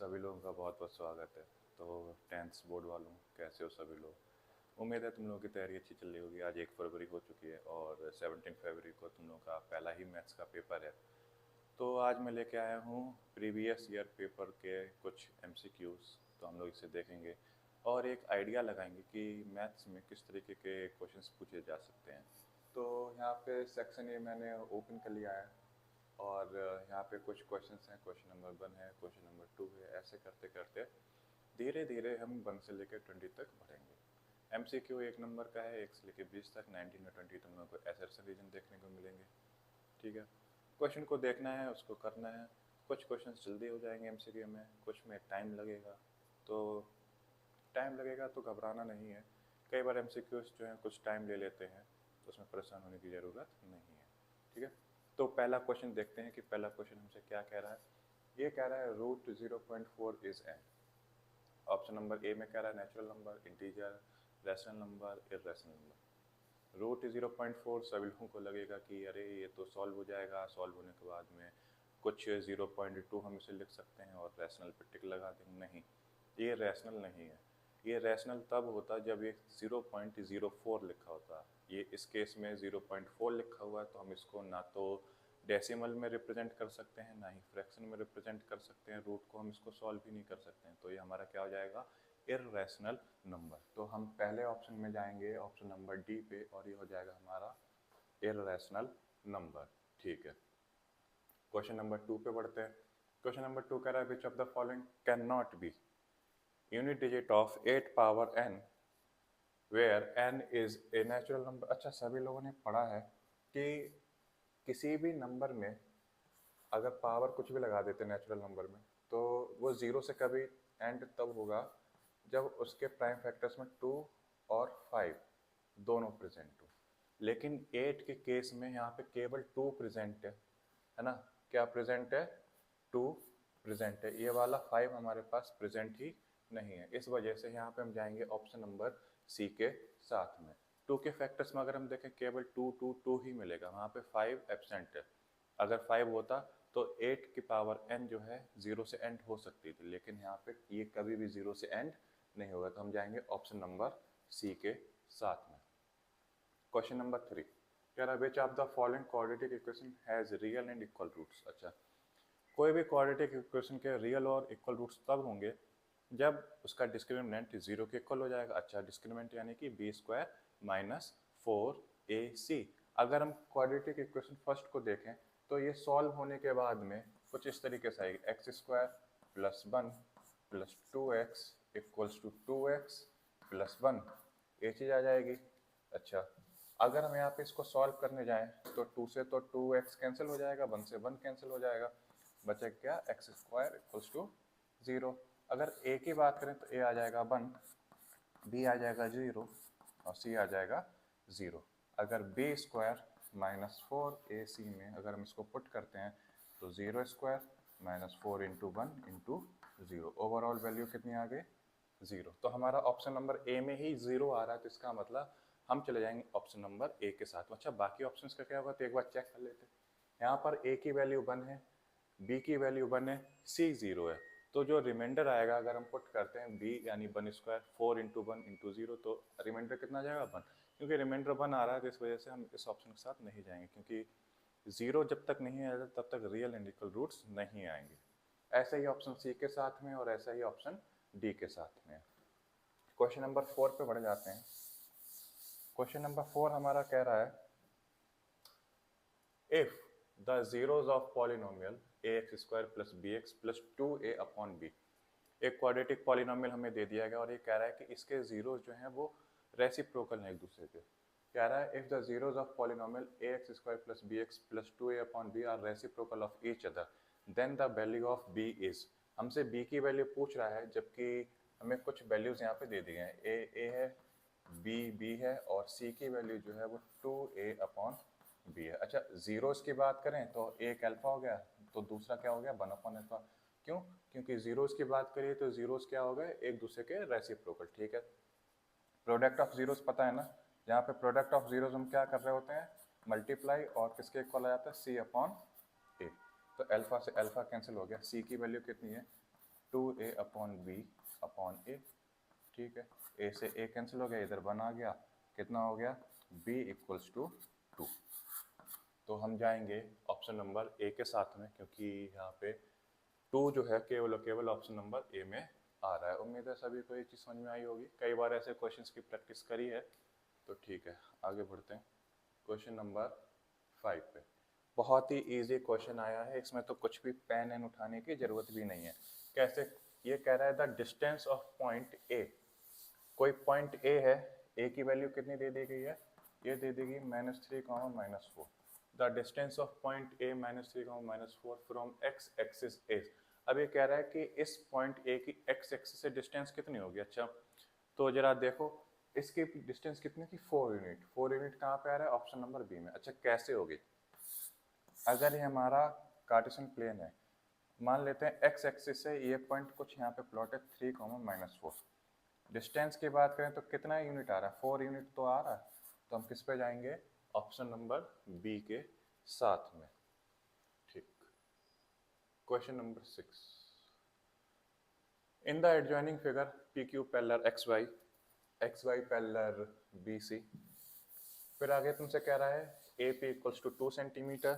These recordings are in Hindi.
सभी लोगों का बहुत बहुत स्वागत है। तो टेंथ बोर्ड वालों, कैसे हो सभी लोग? उम्मीद है तुम लोगों की तैयारी अच्छी चल रही होगी। आज 1 फरवरी हो चुकी है और 17 फरवरी को तुम लोगों का पहला ही मैथ्स का पेपर है। तो आज मैं लेके आया हूँ प्रीवियस ईयर पेपर के कुछ एमसीक्यूज़। तो हम लोग इसे देखेंगे और एक आइडिया लगाएंगे कि मैथ्स में किस तरीके के क्वेश्चंस पूछे जा सकते हैं। तो यहाँ पे सेक्शन ए मैंने ओपन कर लिया है और यहाँ पे कुछ क्वेश्चंस हैं। क्वेश्चन नंबर 1 है, क्वेश्चन नंबर 2 है। ऐसे करते करते धीरे धीरे हम 1 से लेकर 20 तक बढ़ेंगे। एमसीक्यू 1 नंबर का है, 1 से लेकर 20 तक। 19 और 20 तुम लोगों को एसर्शन रीजन देखने को मिलेंगे। ठीक है, क्वेश्चन को देखना है, उसको करना है। कुछ क्वेश्चन जल्दी हो जाएंगे एमसीक्यू में, कुछ में टाइम लगेगा। तो टाइम लगेगा तो घबराना नहीं है। कई बार एमसीक्यूज जो हैं कुछ टाइम ले लेते हैं, तो उसमें परेशान होने की ज़रूरत नहीं है। ठीक है, तो पहला क्वेश्चन देखते हैं कि पहला क्वेश्चन हमसे क्या कह रहा है। ये कह रहा है root 0.4 is an. Option number A में कह रहा है natural number, integer, rational number, irrational number. Root 0.4 सभी लोगों को लगेगा कि अरे ये तो सॉल्व हो जाएगा। सॉल्व होने के बाद में कुछ 0.2 हम इसे लिख सकते हैं और रैशनल पे टिक लगा देंगे। नहीं, ये रैशनल नहीं है। ये रैशनल तब होता जब ये 0.04 लिखा होता। ये इस केस में 0.4 लिखा हुआ है, तो हम इसको ना तो डेसिमल में रिप्रेजेंट कर सकते हैं, ना ही फ्रैक्शन में रिप्रेजेंट कर सकते हैं। रूट को हम इसको सॉल्व भी नहीं कर सकते हैं। तो ये हमारा क्या हो जाएगा, इर्रेशनल नंबर। तो हम पहले ऑप्शन में जाएंगे, ऑप्शन नंबर डी पे, और ये हो जाएगा हमारा इर्रेशनल नंबर। ठीक है, क्वेश्चन नंबर 2 पे बढ़ते हैं। क्वेश्चन नंबर 2 कह रहा है which of the following can not be unit digit of 8 power n where n is a natural number. अच्छा, सभी लोगों ने पढ़ा है कि किसी भी नंबर में अगर पावर कुछ भी लगा देते नेचुरल नंबर में, तो वो जीरो से कभी एंड तब होगा जब उसके प्राइम फैक्टर्स में 2 और 5 दोनों प्रेजेंट हो। लेकिन 8 के केस में यहाँ पे केवल 2 प्रेजेंट है ना। क्या प्रेजेंट है? 2 प्रेजेंट है। ये वाला 5 हमारे पास प्रेजेंट ही नहीं है। इस वजह से यहाँ पे हम जाएंगे ऑप्शन नंबर सी के साथ में। 2 के फैक्टर्स में अगर हम देखें केवल 2 2 2 ही मिलेगा, वहाँ पे 5 एब्सेंट है। अगर 5 होता तो 8 की पावर n जो है 0 से एंड हो सकती थी, लेकिन यहाँ पे ये कभी भी 0 से एंड नहीं होगा। तो हम जाएंगे ऑप्शन नंबर सी के साथ में। क्वेश्चन नंबर 3 कह रहा है which of the following quadratic equation has real and equal roots. अच्छा, कोई भी क्वाड्रेटिक इक्वेशन के रियल और इक्वल रूट्स तब होंगे जब उसका डिस्क्रिमिनेंट 0 के इक्वल हो जाएगा। अच्छा, डिस्क्रिमिनेंट यानी कि बी स्क्वायर माइनस 4ac। अगर हम क्वाड्रेटिक इक्वेशन फर्स्ट को देखें तो ये सॉल्व होने के बाद में कुछ इस तरीके से आएगी, x square plus 1 plus 2x equals to 2x plus 1, ये चीज़ आ जाएगी। अच्छा, अगर हम यहाँ पे इसको सॉल्व करने जाएं तो 2 से तो 2x कैंसिल हो जाएगा, 1 से 1 कैंसिल हो जाएगा, बचे क्या एक्स स्क्वायर इक्वल्स टू 0। अगर a की बात करें तो a आ जाएगा 1, b आ जाएगा 0 और c आ जाएगा 0। अगर b स्क्वायर माइनस 4ac में अगर हम इसको पुट करते हैं तो 0 square minus 4 into 1 into 0, overall value कितनी आ गई? 0। तो हमारा ऑप्शन नंबर ए में ही 0 आ रहा है, तो इसका मतलब हम चले जाएंगे ऑप्शन नंबर ए के साथ। अच्छा, बाकी ऑप्शंस का क्या होगा तो एक बार चेक कर लेते हैं। यहाँ पर a की वैल्यू 1 है, b की वैल्यू 1 है, c 0 है। तो जो रिमाइंडर आएगा अगर हम पुट करते हैं b यानी 1 स्क्वायर 4 इंटू 1 इंटू 0, तो रिमाइंडर कितना आ जाएगा 1। क्योंकि रिमाइंडर 1 आ रहा है तो इस वजह से हम इस ऑप्शन के साथ नहीं जाएंगे, क्योंकि 0 जब तक नहीं आएगा तब तक रियल एंड इक्वल रूट्स नहीं आएंगे। ऐसा ही ऑप्शन सी के साथ में और ऐसा ही ऑप्शन डी के साथ में। क्वेश्चन नंबर 4 पे बढ़ जाते हैं। क्वेश्चन नंबर 4 हमारा कह रहा है if the zeros of polynomial ax square plus bx plus 2a upon b। एक क्वाड्रेटिक पॉलिनोमियल हमें दे दिया गया और ये कह रहा है कि इसके जीरोस जो हैं वो रेसिप्रोकल हैं एक दूसरे के। कह रहा है if the zeros of polynomial ax square plus bx plus 2a upon b are reciprocal of each other then the value of b is। हमसे b की वैल्यू पूछ रहा है, जबकि हमें कुछ वैल्यूज यहाँ पे दे दी हैं। a है, b है और c की वैल्यू जो है वो 2a अपॉन b है। अच्छा, जीरोस की बात करें तो एक अल्फा हो गया, तो दूसरा क्या हो गया 1 अपॉन अल्फा। क्यों? क्योंकि जीरोस की बात करिए तो जीरोस क्या हो गए एक दूसरे के रेसिप्रोकल। ठीक है, प्रोडक्ट ऑफ जीरोस पता है ना, जहाँ पे प्रोडक्ट ऑफ जीरोस हम क्या कर रहे होते हैं मल्टीप्लाई, और किसके इक्वल आ जाता है c अपॉन a। तो अल्फा से अल्फा कैंसिल हो गया, c की वैल्यू कितनी है 2a upon b upon a। ठीक है, a से a कैंसिल हो गया, इधर 1 आ गया, कितना हो गया b इक्वल्स टू 2। तो हम जाएंगे ऑप्शन नंबर ए के साथ में, क्योंकि यहाँ पे 2 जो है केवल और केवल ऑप्शन नंबर ए में आ रहा है। उम्मीद है सभी को ये चीज़ समझ में आई होगी, कई बार ऐसे क्वेश्चंस की प्रैक्टिस करी है। तो ठीक है, आगे बढ़ते हैं क्वेश्चन नंबर 5 पे। बहुत ही इजी क्वेश्चन आया है, इसमें तो कुछ भी पेन एंड उठाने की जरूरत भी नहीं है। कैसे, ये कह रहा है the distance of point A. कोई पॉइंट ए है, ए की वैल्यू कितनी दे दी गई है, ये दे दी गई -3, -4। The distance of point A -3, -4 from x axis is. अब ये कह रहा है कि इस पॉइंट ए की एक्स एक्सिस से डिस्टेंस कितनी होगी। अच्छा, तो जरा देखो इसकी डिस्टेंस कितनी थी, 4 यूनिट। 4 यूनिट कहाँ पे आ रहा है, ऑप्शन नंबर बी में। अच्छा, कैसे होगी, अगर ये हमारा कार्टेशियन प्लेन है, मान लेते हैं एक्स एक्सिस से ये पॉइंट कुछ यहाँ पे प्लॉट है 3, -4। डिस्टेंस की बात करें तो कितना यूनिट आ रहा है, 4 यूनिट तो आ रहा है। तो हम किस पे जाएंगे, ऑप्शन नंबर बी के साथ में। ठीक, question number 6। In the adjoining figure P Q parallel X Y parallel B C. फिर आगे तुमसे कह रहा है A P equals to 2 centimetre,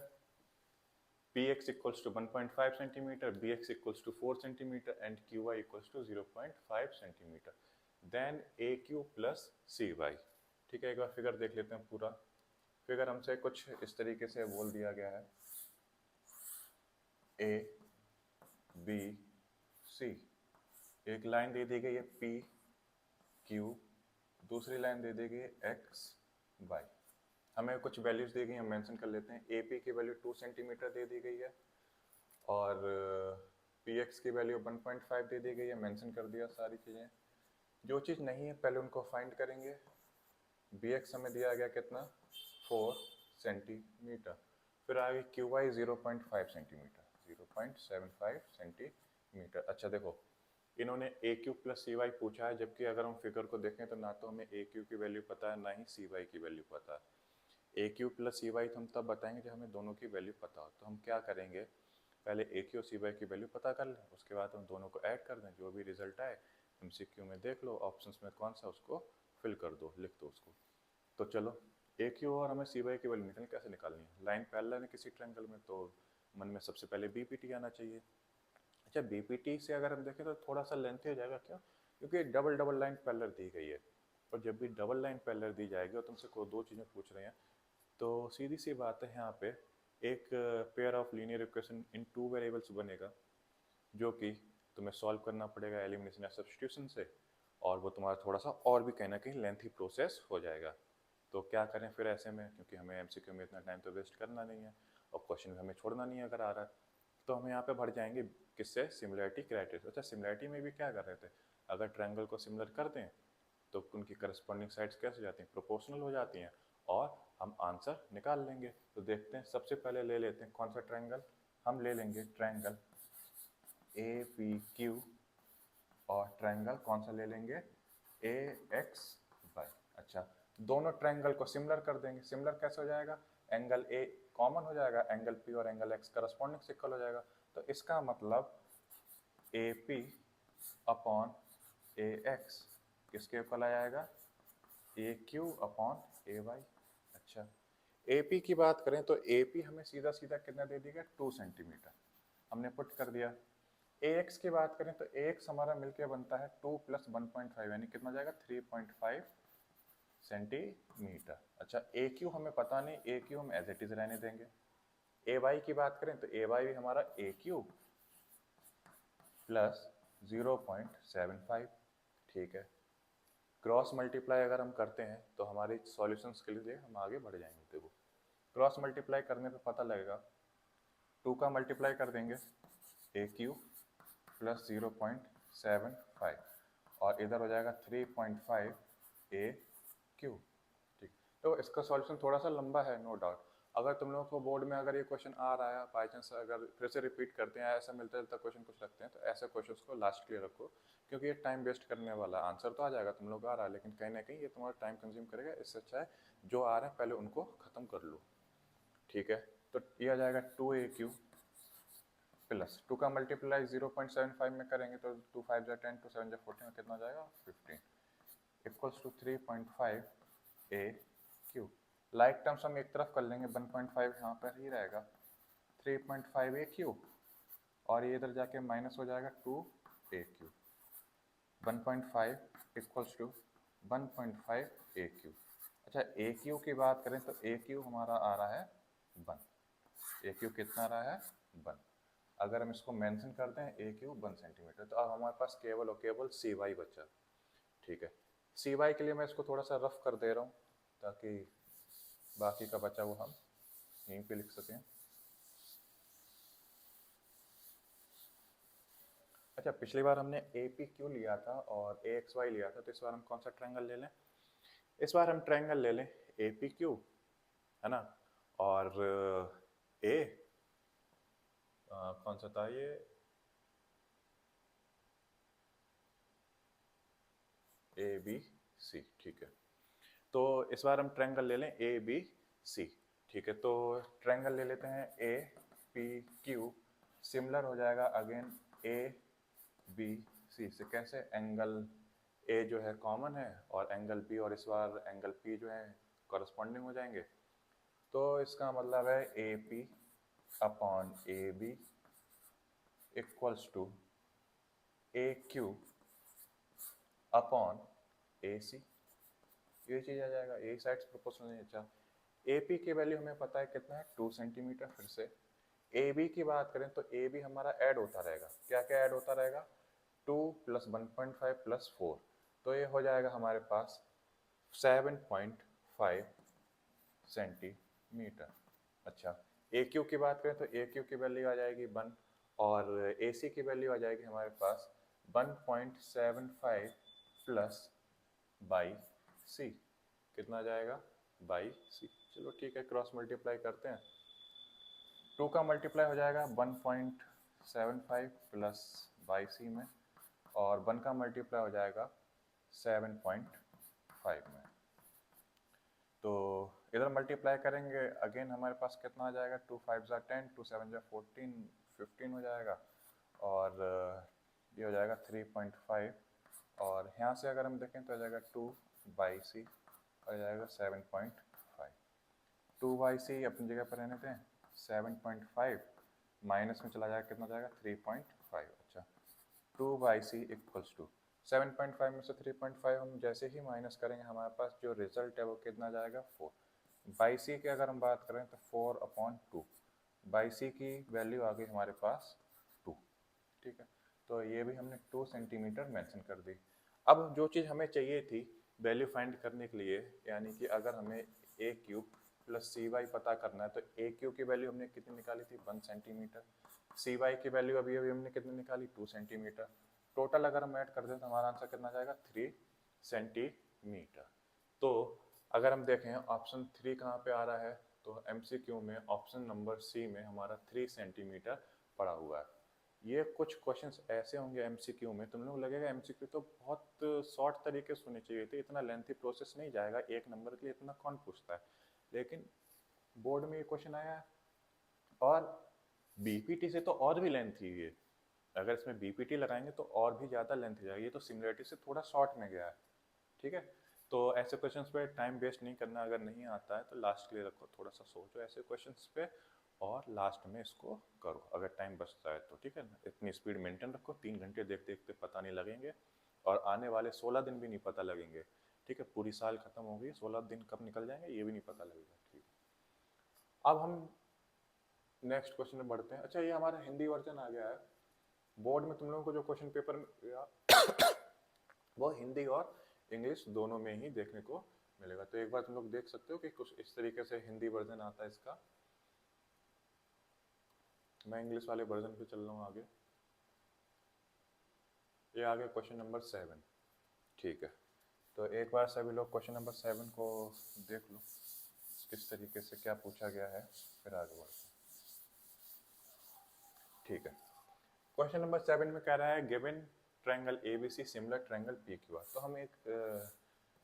P X equals to 1.5 centimetre, B X equals to 4 centimetre and Q Y equals to 0.5 centimetre. Then A Q plus C Y. ठीक है, एक बार फिगर देख लेते हैं पूरा। फिगर हमसे कुछ इस तरीके से बोल दिया गया है, ए बी सी, एक लाइन दे दी गई है पी क्यू, दूसरी लाइन दे दी गई है एक्स वाई। हमें कुछ वैल्यूज दी गई, हम मेंशन कर लेते हैं। ए पी की वैल्यू 2 सेंटीमीटर दे दी गई है और पी एक्स की वैल्यू 1.5 दे दी गई है, मेंशन कर दिया सारी चीज़ें। जो चीज़ नहीं है पहले उनको फाइंड करेंगे। बी एक्स हमें दिया गया कितना, 4 सेंटीमीटर। फिर आगे क्यू वाई 0.5 सेंटीमीटर, 0.75 सेंटीमीटर। अच्छा देखो, इन्होंने ए क्यू प्लस सी वाई पूछा है, जबकि अगर हम फिगर को देखें तो ना तो हमें ए क्यू की वैल्यू पता है, ना ही सी वाई की वैल्यू पता है। ए क्यू प्लस सी वाई तो हम तब बताएंगे जब हमें दोनों की वैल्यू पता हो। तो हम क्या करेंगे, पहले ए क्यू और सी वाई की वैल्यू पता कर लें, उसके बाद हम दोनों को ऐड कर दें, जो भी रिजल्ट आए एमसीक्यू में देख लो, ऑप्शंस में कौन सा उसको फिल कर दो, लिख दो उसको। तो चलो, ए क्यू और हमें सी वाई की वैल्यू निकल कैसे निकालनी है, लाइन पैरेलल है किसी ट्रायंगल में, तो मन में सबसे पहले बीपीटी आना चाहिए। अच्छा, बीपीटी से अगर हम देखें तो थोड़ा सा लेंथी हो जाएगा, क्यों, क्योंकि डबल डबल लाइन पैरेलल दी गई है। और जब भी डबल लाइन पैरेलल दी जाएगी और तुमसे को दो चीज़ें पूछ रहे हैं, तो सीधी सी बात है यहाँ पे एक pair of linear equation in 2 variables बनेगा, जो कि तुम्हें सॉल्व करना पड़ेगा एलिमिनेशन या सब्स्टिट्यूशन से, और वो तुम्हारा थोड़ा सा और भी कहीं ना कहीं लेंथी प्रोसेस हो जाएगा। तो क्या करें फिर ऐसे में, क्योंकि हमें एमसीक्यू में इतना टाइम तो वेस्ट करना नहीं है और क्वेश्चन भी हमें छोड़ना नहीं है अगर आ रहा है, तो हम यहाँ पे भर जाएंगे किससे, सिमिलरिटी क्राइटेरिया। अच्छा, सिमिलरिटी में भी क्या कर रहे थे, अगर ट्रायंगल को सिमिलर कर दें तो उनकी करस्पॉन्डिंग साइड्स कैसे हो जाती हैं, प्रोपोर्शनल हो जाती हैं, और हम आंसर निकाल लेंगे। तो देखते हैं, सबसे पहले ले लेते हैं कौन सा ट्रायंगल, हम ले लेंगे ट्रायंगल ए पी क्यू, और ट्रायंगल कौन सा ले लेंगे, ए एक्स वाई। अच्छा, दोनों ट्रायंगल को सिमिलर कर देंगे। सिमिलर कैसे हो जाएगा, एंगल ए कॉमन हो जाएगा, एंगल पी और एंगल एक्स करस्पॉन्डिंग से इक्वल हो जाएगा। तो इसका मतलब ए पी अपॉन ए एक्स किसके इक्वल आ जाएगा, ए क्यू अपॉन ए वाई। अच्छा, ए पी की बात करें तो ए पी हमें सीधा सीधा कितना दे दिया, 2 सेंटीमीटर, हमने पुट कर दिया। ax की बात करें तो ax हमारा मिलके बनता है 2 + 1.5, यानी कितना जाएगा 3.5 सेंटीमीटर। अच्छा, ए क्यू हमें पता नहीं, ए क्यू हम एज इट इज रहने देंगे। ए वाई की बात करें तो ए वाई भी हमारा ए क्यू प्लस 0.75। ठीक है, क्रॉस मल्टीप्लाई अगर हम करते हैं तो हमारी सॉल्यूशंस के लिए हम आगे बढ़ जाएंगे। देखो, क्रॉस मल्टीप्लाई करने पे पता लगेगा, 2 का मल्टीप्लाई कर देंगे ए क्यू प्लस 0.75, और इधर हो जाएगा 3.5 ए क्यू। ठीक, तो इसका सॉल्यूशन थोड़ा सा लंबा है, नो डाउट। अगर तुम लोगों को बोर्ड में अगर ये क्वेश्चन आ रहा है बाई चांस, अगर फिर से रिपीट करते हैं, ऐसा मिलता जुलता क्वेश्चन कुछ रखते हैं, तो ऐसे क्वेश्चन को लास्ट के लिए रखो, क्योंकि ये टाइम वेस्ट करने वाला। आंसर तो आ जाएगा, तुम लोग आ रहा है, लेकिन कहीं ना कहीं ये तुम्हारा टाइम कंज्यूम करेगा। इससे अच्छा है जो आ रहा है पहले उनको खत्म कर लो। ठीक है, तो ये आ जाएगा 2 ए क्यू प्लस 2 का मल्टीप्लाई 0.75 में करेंगे तो 2 5 जा 10, 2 7 जा 14 में कितना हो जाएगा 15 equals to 3.5 A Q. Like terms हम एक तरफ कर लेंगे, 1.5 यहाँ पर ही रहेगा, 3.5 ए क्यू और ये इधर जाके माइनस हो जाएगा 2 A Q. 1.5 equals to 1.5 A Q. अच्छा ए क्यू की बात करें तो ए क्यू हमारा आ रहा है 1, ए क्यू कितना आ रहा है 1। अगर हम इसको मेंशन करते हैं ए क्यू 1 सेंटीमीटर, तो अब हमारे पास केवल और केवल सी वाई बचा। ठीक है, सी वाई के लिए मैं इसको थोड़ा सा रफ कर दे रहा हूँ ताकि बाकी का बचा वो हम यहीं पे लिख सकें। अच्छा पिछली बार हमने ए पी क्यू लिया था और ए एक्स वाई लिया था, तो इस बार हम कौन सा ट्रायंगल ले लें? इस बार हम ट्रायंगल ले लें ए पी क्यू, है ना, और ए कौन सा था ये, ए बी सी। ठीक है, तो इस बार हम ट्रायंगल ले लें ए बी सी। ठीक है, तो ट्रायंगल ले लेते हैं ए पी क्यू, सिमिलर हो जाएगा अगेन ए बी सी से। कैसे? एंगल ए जो है कॉमन है और एंगल बी, और इस बार एंगल पी जो है कॉरस्पॉन्डिंग हो जाएंगे। तो इसका मतलब है A P upon A B equals to A Q upon A C, ये चीज आ जाएगा, ए साइड्स प्रोपोर्शनल नहीं। अच्छा ए पी की वैल्यू हमें पता है कितना है 2 सेंटीमीटर। फिर से ए बी की बात करें तो ए बी हमारा ऐड होता रहेगा, क्या क्या ऐड होता रहेगा 2 प्लस 1.5 प्लस 4, तो ये हो जाएगा हमारे पास 7.5 सेंटीमीटर। अच्छा ए क्यू की बात करें तो ए क्यू की वैल्यू आ जाएगी 1 और ए सी की वैल्यू आ जाएगी हमारे पास 1.75 प्लस बाई सी, कितना आ जाएगा बाई सी। चलो ठीक है, क्रॉस मल्टीप्लाई करते हैं। 2 का मल्टीप्लाई हो जाएगा 1.75 प्लस बाई सी में और 1 का मल्टीप्लाई हो जाएगा 7.5 में। तो इधर मल्टीप्लाई करेंगे अगेन हमारे पास कितना आ जाएगा 2 5 जा 10, 2 7 जा 14, 15 हो जाएगा और ये हो जाएगा 3.5 और यहाँ से अगर हम देखें तो आ जाएगा 2 बाई सी आ जाएगा 7.5। 2 बाई सी अपनी जगह पर रहने दें, 7.5 माइनस में चला जाएगा कितना जाएगा 3.5। अच्छा 2 बाई सी इक्वल्स टू 7.5 में से 3.5 हम जैसे ही माइनस करेंगे हमारे पास जो रिजल्ट है वो कितना जाएगा 4। बाई सी की अगर हम बात करें तो 4/2, बाई सी की वैल्यू आ गई हमारे पास 2। ठीक है, तो ये भी हमने 2 सेंटीमीटर मेंशन कर दी। अब जो चीज़ हमें चाहिए थी वैल्यू फाइंड करने के लिए, यानी कि अगर हमें ए क्यूब प्लस सी वाई पता करना है तो ए क्यूब की वैल्यू हमने कितनी निकाली थी 1 सेंटीमीटर, सी वाई की वैल्यू अभी अभी हमने कितनी निकाली 2 सेंटीमीटर। टोटल अगर हम ऐड कर दें तो हमारा आंसर कितना जाएगा 3 सेंटीमीटर। तो अगर हम देखें ऑप्शन 3 कहाँ पे आ रहा है, तो एमसीक्यू में ऑप्शन नंबर सी में हमारा 3 सेंटीमीटर पड़ा हुआ है। ये कुछ क्वेश्चंस ऐसे होंगे एमसीक्यू में, तुम लोग लगेगा एमसीक्यू तो बहुत शॉर्ट तरीके से होने चाहिए थे, इतना लेंथी प्रोसेस नहीं जाएगा एक नंबर के लिए, इतना कौन पूछता है, लेकिन बोर्ड में ये क्वेश्चन आया है। और बीपीटी से तो और भी लेंथी है, अगर इसमें बीपीटी लगाएंगे तो और भी ज़्यादा लेंथ जाएगी, ये तो सिमिलरिटी से थोड़ा शॉर्ट में गया है। ठीक है, तो ऐसे क्वेश्चंस पे टाइम वेस्ट नहीं करना, अगर नहीं आता है तो लास्ट के लिए रखो, थोड़ा सा सोचो ऐसे क्वेश्चंस पे और लास्ट में इसको करो अगर टाइम बचता है तो। ठीक है ना, इतनी स्पीड मेंटेन रखो, 3 घंटे देखते देखते पता नहीं लगेंगे और आने वाले 16 दिन भी नहीं पता लगेंगे। ठीक है, पूरी साल खत्म हो गई, 16 दिन कब निकल जाएंगे ये भी नहीं पता लगेगा। ठीक, अब हम नेक्स्ट क्वेश्चन में बढ़ते हैं। अच्छा ये हमारा हिंदी वर्जन आ गया है, बोर्ड में तुम लोगों को जो क्वेश्चन पेपर वो हिंदी और इंग्लिश दोनों में ही देखने को मिलेगा, तो एक बार तुम लोग देख सकते हो कि कुछ इस तरीके से हिंदी वर्जन आता है इसका। मैं इंग्लिश वाले वर्जन पे चल रहा हूँ आगे। ये आ गया क्वेश्चन नंबर 7। ठीक है, तो एक बार सभी लोग क्वेश्चन नंबर 7 को देख लो किस तरीके से क्या पूछा गया है, फिर आगे बढ़ते हैं। ठीक है, क्वेश्चन नंबर 7 में कह रहा है given triangle ABC similar triangle PQR. तो हम एक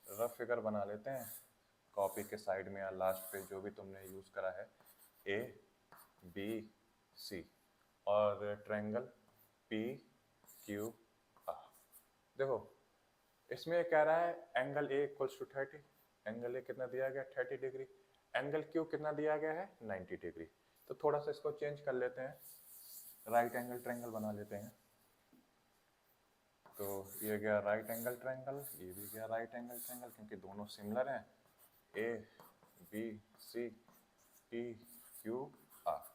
रफ फिगर बना लेते हैं कॉपी के साइड में या लास्ट पे जो भी तुमने यूज करा है, ए बी सी और ट्रायंगल पी क्यू आर। देखो इसमें ये कह रहा है angle A equals to 30, angle A कितना दिया गया 30 डिग्री, एंगल क्यू कितना दिया गया है 90 डिग्री। तो थोड़ा सा इसको चेंज कर लेते हैं, राइट एंगल ट्रायंगल बना लेते हैं। तो ये गया राइट एंगल ट्रायंगल, ये भी गया राइट एंगल ट्रायंगल, क्योंकि दोनों सिमिलर हैं। A B C P Q R.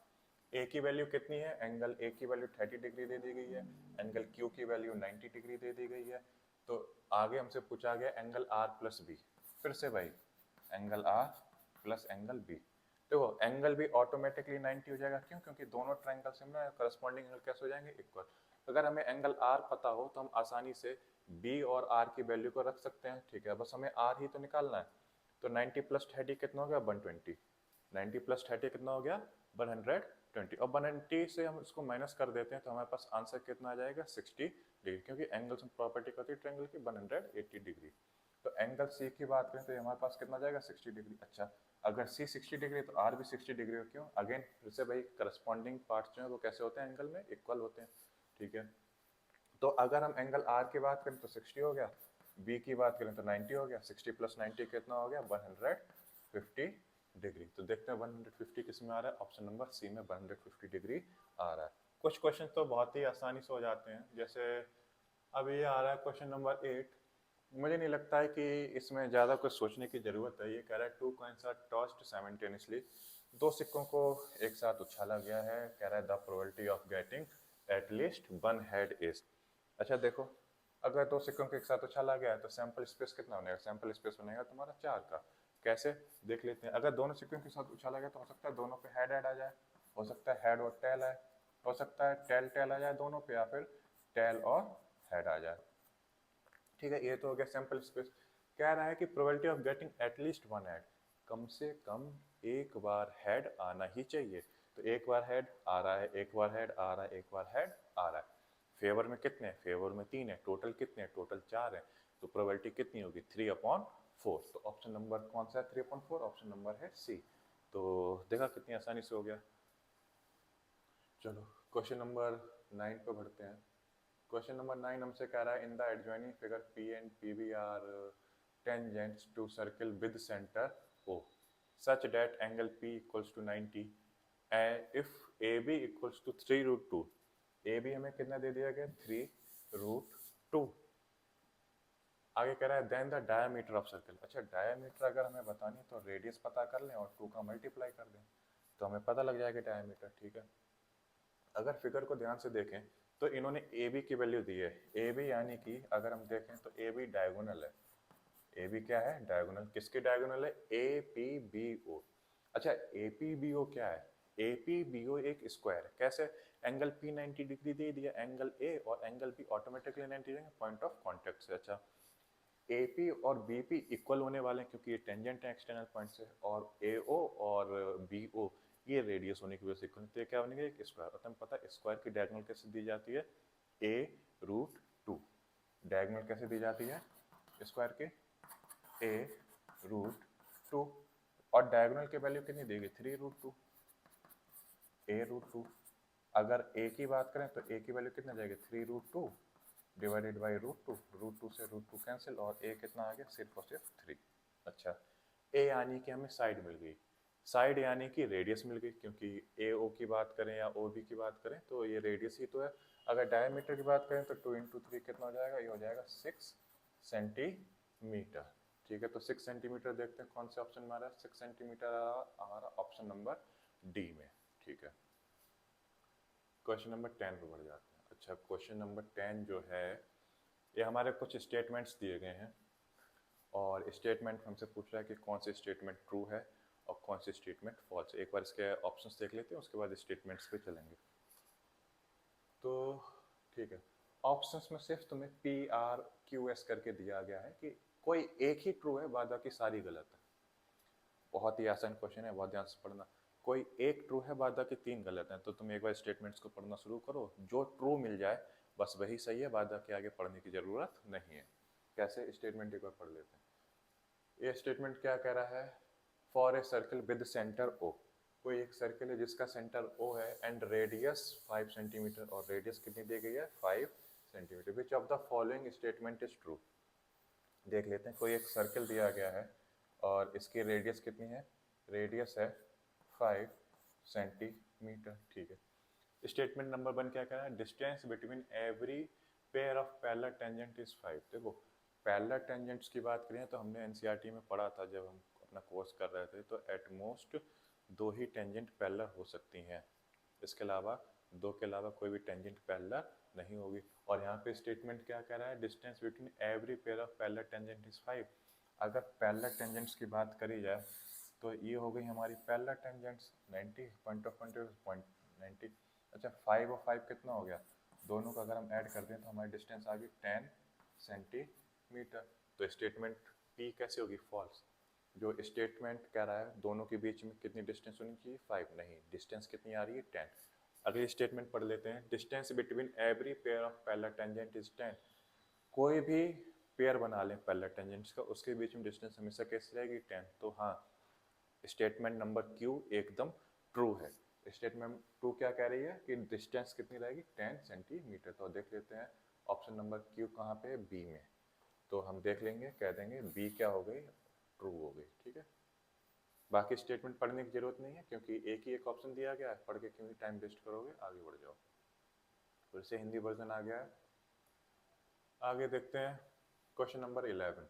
A की वैल्यू कितनी है, एंगल ए की वैल्यू 30 डिग्री दे दी गई है, एंगल क्यू की वैल्यू 90 डिग्री दे दी गई है। तो आगे हमसे पूछा गया एंगल आर प्लस बी। फिर से भाई angle R plus angle B, देखो एंगल भी ऑटोमेटिकली 90 हो जाएगा। क्यों? क्योंकि दोनों ट्रायंगल सिमिलर, करस्पॉन्डिंग एंगल कैसे हो जाएंगे इक्वल। अगर हमें एंगल आर पता हो तो हम आसानी से बी और आर की वैल्यू को रख सकते हैं। ठीक है, बस हमें आर ही तो निकालना है। तो 90 प्लस 30 कितना हो गया 120, 90 प्लस 30 कितना हो गया 120, और 180 से हम इसको माइनस कर देते हैं तो हमारे पास आंसर कितना आ जाएगा 60 डिग्री, क्योंकि एंगल्स प्रॉपर्टी होती है ट्रायंगल की 180 डिग्री। तो एंगल सी की बात करें तो हमारे पास कितना जाएगा 60 डिग्री। अच्छा, अगर सी 60 डिग्री तो आर भी 60 डिग्री हो। क्यों? अगेन फिर से भाई करस्पॉन्डिंग पार्ट्स जो है वो कैसे होते हैं एंगल में इक्वल होते हैं। ठीक है, तो अगर हम एंगल आर की बात करें तो 60 हो गया, बी की बात करें तो 90 हो गया, 60 प्लस 90 कितना हो गया 150 डिग्री। तो देखते हैं 150 किस में आ रहा है, ऑप्शन नंबर सी में 150 डिग्री आ रहा है। कुछ क्वेश्चन तो बहुत ही आसानी से हो जाते हैं, जैसे अब ये आ रहा है क्वेश्चन नंबर 8। मुझे नहीं लगता है कि इसमें ज़्यादा कुछ सोचने की ज़रूरत है। ये कह रहा है 2 कॉइन्स आर टॉस्ड साइमल्टेनियसली, दो सिक्कों को एक साथ उछाला गया है। कह रहा है the probability of getting at least one head is. अच्छा देखो, अगर दो सिक्कों को एक साथ उछाला गया है तो सैंपल स्पेस कितना बनेगा, सैंपल स्पेस बनेगा तुम्हारा 4 का। कैसे देख लेते हैं। अगर दोनों सिक्कों के साथ उछाला गया तो हो सकता है दोनों पे हेड हेड आ जाए, हो सकता है हेड और टेल आए, हो सकता है टेल टेल आ जाए दोनों पे, या फिर टेल और हेड आ जाए। ठीक है, ये तो हो गया सैंपल स्पेस। कह रहा है कि probability of getting at least one head, कम से कम एक बार हेड आना ही चाहिए। तो एक बार हेड आ रहा है, एक बार हेड आ रहा है, एक बार हेड आ रहा है। फेवर में कितने, फेवर में 3 है, टोटल कितने, टोटल 4 है। तो प्रोबेबिलिटी कितनी होगी 3/4। तो ऑप्शन नंबर कौन सा है 3/4, ऑप्शन नंबर है सी। तो देखा कितनी आसानी से हो गया। चलो क्वेश्चन नंबर 9 पे बढ़ते हैं। क्वेश्चन नंबर 9 हमसे कह रहा है in the adjoining figure P and P B are tangents to circle with centre O such that angle P equals to 90 and if A B equals to 3√2। A B हमें कितना दे दिया गया 3√2। आगे कह रहा है then the diameter of circle. अच्छा, डायमीटर अगर हमें बतानी है तो रेडियस पता कर लें और 2 का मल्टीप्लाई कर दें तो हमें पता लग जाएगा डायमीटर। ठीक है, अगर फिगर को ध्यान से देखें तो इन्होंने ए बी की वैल्यू दी है। ए बी यानी कि अगर हम देखें तो ए बी डायगोनल है। ए बी क्या है, डायगोनल। किसके डायगोनल है, ए पी बी ओ। अच्छा, ए पी बी ओ क्या है, ए पी बी ओ एक स्क्वायर है। कैसे, एंगल पी 90 डिग्री दे दिया, एंगल ए और एंगल बी ऑटोमेटिकली 90 देंगे पॉइंट ऑफ कॉन्टेक्ट से। अच्छा, ए पी और बी पी इक्वल होने वाले हैं क्योंकि ये टेंजेंट है एक्सटर्नल पॉइंट से, और ए ओ और बी ओ ये रेडियस होने की वजह से इक्वल। तो ये क्या बनेगा एक स्क्वायर। और तुम्हें पता है स्क्वायर की डायगोनल कैसे दी जाती है, a√2। डायगोनल कैसे दी जाती है स्क्वायर के, a√2। और डायगोनल की वैल्यू कितनी देगी 3√2, a√2। अगर a की बात करें तो a की वैल्यू कितना जाएगी 3√2 डिवाइडेड बाई √2, √2 से √2 कैंसिल, और a कितना आ गया सिर्फ और सिर्फ 3। अच्छा, a यानी कि हमें साइड मिल गई, साइड यानी कि रेडियस मिल गई, क्योंकि ए ओ की बात करें या ओ बी की बात करें तो ये रेडियस ही तो है। अगर डायमीटर की बात करें तो 2 × 3 कितना हो जाएगा, ये हो जाएगा 6 सेंटीमीटर। ठीक है, तो 6 सेंटीमीटर देखते हैं कौन से ऑप्शन में आ रहा है। 6 सेंटीमीटर हमारा ऑप्शन नंबर डी में। ठीक है, क्वेश्चन नंबर 10 पे बढ़ जाते हैं। अच्छा, क्वेश्चन नंबर 10 जो है ये हमारे कुछ स्टेटमेंट्स दिए गए हैं, और स्टेटमेंट हमसे पूछ रहा है कि कौन सी स्टेटमेंट ट्रू है और कौन सी स्टेटमेंट फॉल्स है। एक बार इसके ऑप्शंस देख लेते हैं, उसके बाद स्टेटमेंट्स पे चलेंगे। तो ठीक है, ऑप्शंस में सिर्फ तुम्हें पी आर क्यू एस करके दिया गया है कि कोई एक ही ट्रू है, बाद बाकी सारी गलत है। बहुत ही आसान क्वेश्चन है, बहुत ध्यान से पढ़ना। कोई एक ट्रू है, बाद बाकी 3 गलत हैं। तो तुम एक बार स्टेटमेंट्स को पढ़ना शुरू करो, जो ट्रू मिल जाए बस वही सही है, बाद बाकी आगे पढ़ने की जरूरत नहीं है। कैसे, स्टेटमेंट एक बार पढ़ लेते हैं। ये स्टेटमेंट क्या कह रहा है, for a circle with centre O. कोई एक सर्कल है जिसका सेंटर O है एंड रेडियस 5 सेंटीमीटर, और रेडियस कितनी दी गई है 5 centimetre. Which of the following statement is true. देख लेते हैं, कोई एक सर्कल दिया गया है और इसकी रेडियस कितनी है, रेडियस है 5 सेंटीमीटर, ठीक है। स्टेटमेंट नंबर 1 क्या कह रहा है, distance between every pair of parallel tangent is 5। देखो पैरेलल टेंजेंट्स की बात करें तो हमने एनसीईआरटी में पढ़ा था जब हम अपना कोर्स कर रहे थे, तो at most 2 he tangent parallel हो सकती हैं, इसके अलावा 2 के अलावा कोई भी टेंजेंट पैरेलल नहीं होगी। और यहाँ पे स्टेटमेंट क्या कह रहा है, distance between every pair of parallel tangent is 5। अगर पैरेलल टेंजेंट्स की बात करी जाए तो ये हो गई हमारी parallel tangents 90, point of point 90। अच्छा 5 और 5 कितना हो गया, दोनों का अगर हम ऐड कर दें तो हमारी डिस्टेंस आ गई 10 सेंटीमीटर। तो स्टेटमेंट पी कैसे होगी, फॉल्स। जो स्टेटमेंट कह रहा है दोनों के बीच में कितनी डिस्टेंस होनी चाहिए 5, नहीं, डिस्टेंस कितनी आ रही है 10। अगली स्टेटमेंट पढ़ लेते हैं, distance between every pair of parallel tangent is 10। कोई भी पेयर बना लें पैरेलल टेंजेंट्स का, उसके बीच में डिस्टेंस हमेशा कैसे रहेगी 10। तो हाँ, स्टेटमेंट नंबर क्यू एकदम ट्रू है। स्टेटमेंट 2 क्या कह रही है कि डिस्टेंस कितनी रहेगी 10 सेंटीमीटर। तो देख लेते हैं ऑप्शन नंबर क्यू कहाँ पे है, बी में। तो हम देख लेंगे, कह देंगे बी क्या हो गई, ट्रू हो गई, ठीक है। बाकी स्टेटमेंट पढ़ने की जरूरत नहीं है क्योंकि एक ही एक ऑप्शन दिया गया है, पढ़ के क्यों टाइम वेस्ट करोगे, आगे बढ़ जाओ। फिर से हिंदी वर्जन आ गया है, आगे देखते हैं क्वेश्चन नंबर 11।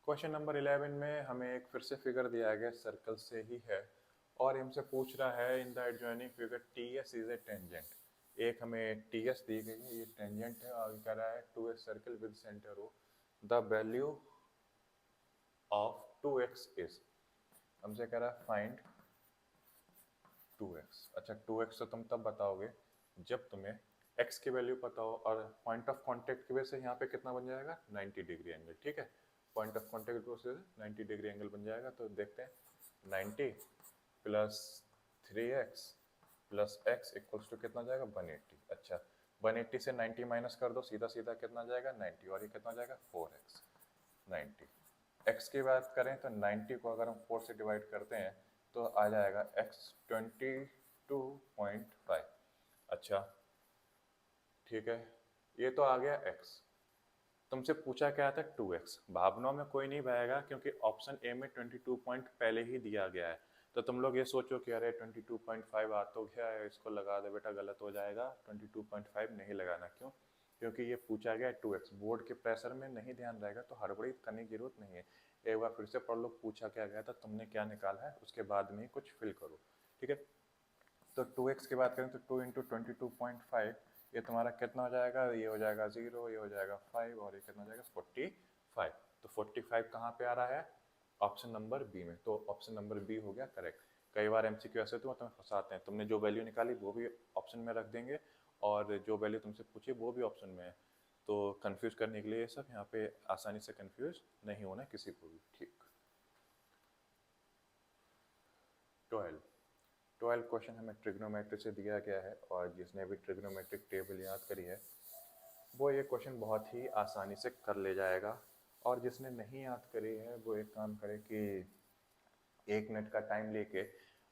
क्वेश्चन नंबर 11 में हमें एक फिर से फिगर दिया गया, सर्कल से ही है, और हमसे पूछ रहा है in the adjoining figure T S is a tangent. एक हमें टी एस दी गई है, ये टेंजेंट है, और कह रहा है to a circle with centre O the value of 2x is. हमसे कह रहा है फाइंड 2x। अच्छा 2x तो तुम तब बताओगे जब तुम्हें x की वैल्यू पता हो, और पॉइंट ऑफ कांटेक्ट की वजह से यहाँ पे कितना बन जाएगा 90 डिग्री एंगल, ठीक है। पॉइंट ऑफ कांटेक्ट की वजह से 90 डिग्री एंगल बन जाएगा। तो देखते हैं 90 plus 3x plus x equals to कितना जाएगा 180। अच्छा 180 से 90 माइनस कर दो, सीधा सीधा कितना जाएगा 90, और ये कितना जाएगा 4x 90। x की बात करें तो 90 को अगर हम 4 से डिवाइड करते हैं तो आ जाएगा x 22.5। अच्छा ठीक है, ये तो आ गया x। तुमसे पूछा क्या था 2x। भावनाओं में कोई नहीं बहेगा क्योंकि ऑप्शन ए में 22 पॉइंट पहले ही दिया गया है। तो तुम लोग ये सोचो कि अरे 22.5 आ तो गया है, इसको लगा दे बेटा, गलत हो जाएगा। 22.5 नहीं लगाना, क्यों, क्योंकि ये पूछा गया 2x। बोर्ड के प्रेशर में नहीं ध्यान रहेगा तो हड़बड़ी करने की जरूरत नहीं है। एक बार फिर से पढ़ लो, पूछा क्या गया था, तुमने क्या निकाला है, उसके बाद में कुछ फिल करो, ठीक है। तो 2x की बात करें तो 2 इंटू 22.5, ये तुम्हारा कितना हो जाएगा, ये हो जाएगा 0, ये हो जाएगा 5, और ये कितना हो जाएगा 45। तो 45 कहाँ पे आ रहा है, ऑप्शन नंबर बी में। तो ऑप्शन नंबर बी हो गया करेक्ट। कई बार एमसीक्यू ऐसे तो तुम्हें फंसाते हैं, तुमने जो वैल्यू निकाली वो भी ऑप्शन में रख देंगे और जो वैल्यू तुमसे पूछी वो भी ऑप्शन में है। तो कंफ्यूज करने के लिए ये सब यहाँ पे आसानी से कंफ्यूज नहीं होना किसी को भी, ठीक। 12 क्वेश्चन हमें ट्रिग्नोमेट्री से दिया गया है, और जिसने भी ट्रिग्नोमेट्रिक टेबल याद करी है वो ये क्वेश्चन बहुत ही आसानी से कर ले जाएगा। और जिसने नहीं याद करी है वो एक काम करे कि 1 मिनट का टाइम लेके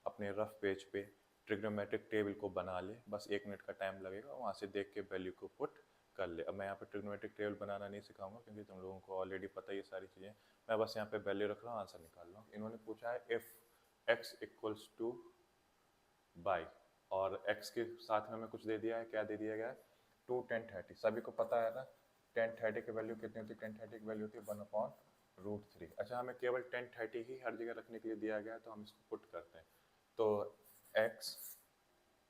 अपने रफ पेज पे ट्रिग्नोमेट्रिक टेबल को बना ले। बस 1 मिनट का टाइम लगेगा, वहाँ से देख के वैल्यू को पुट कर ले। अब मैं यहाँ पे ट्रिग्नोमेट्रिक टेबल बनाना नहीं सिखाऊंगा क्योंकि तुम लोगों को ऑलरेडी पता है ये सारी चीज़ें। मैं बस यहाँ पे वैल्यू रख रहा हूँ, आंसर निकाल रहा हूँ। इन्होंने पूछा है if x equals two by, और x के साथ में हमें कुछ दे दिया है, क्या दे दिया गया है 2 10 30। सभी को पता है ना 10 30 की वैल्यू कितनी होती है, 10 30 की वैल्यू होती है 1/√3। अच्छा हमें केवल 10 30 ही हर जगह रखने के लिए दिया गया है, तो हम इसको पुट करते हैं। तो x